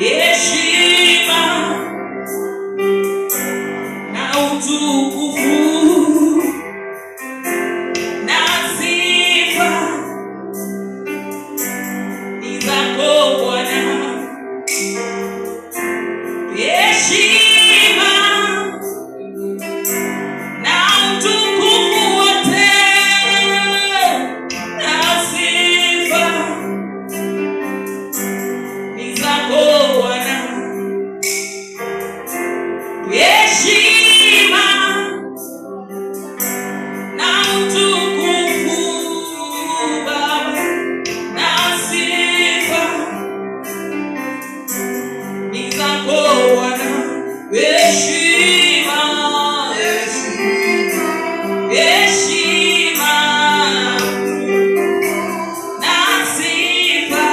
heshima na utukufu na sifa ni zako Bwana. Heshima na utukufu wote na sifa ni zako Bwana. Heshima na utukufu Baba na sifa ni zako Bwana. Heshima, heshima na sifa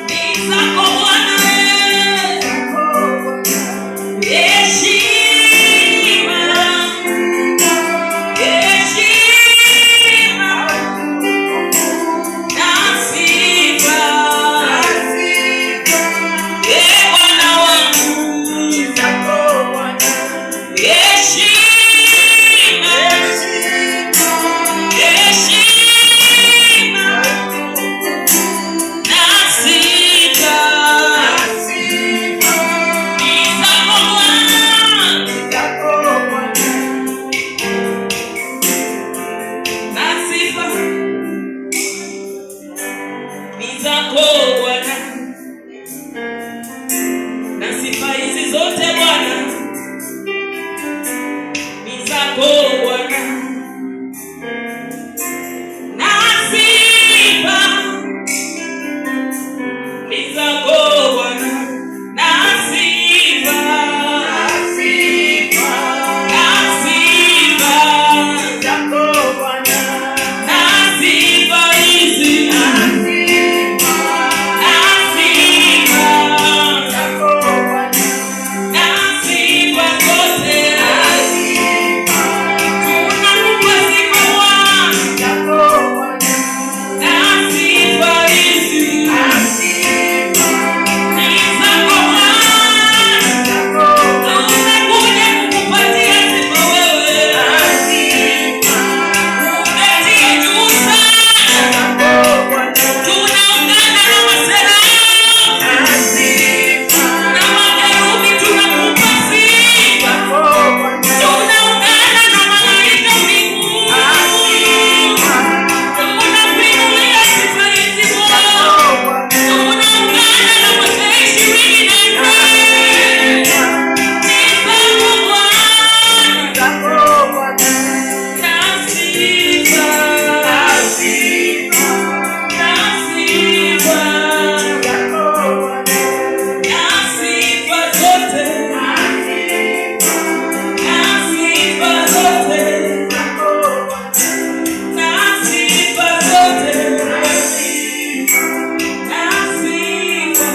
ni zako Bwana. Heshima, heshima na sifa, Bwana wangu. Heshima, heshima na sifa ni zako Bwana. Na sifa ni zako Bwana. Na sifa hizi zote Bwana ni zako Bwana. Na sifa ni zako Bwana. Na sifa, na sifa, na sifa hizi, na sifa, na sifa zote tunakupa sifa Bwana. Na sifa hizi ni zako Bwana. Tumekuja kukupatia sifa wewe. Umetia juu sana. Tunaungana na maserafi na makerubi tunakupa sifa. Tunaungana na malaika mbinguni. Tunakuinulia sifa hizi Bwana. Tunaungana na majeshi wengi na ni zako Bwana. Na sifa, na sifa, na sifa zote, na sifa zote, na sifa zote, na sifa.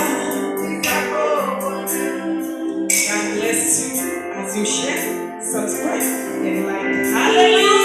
God bless you as you share, subscribe, and like. Hallelujah.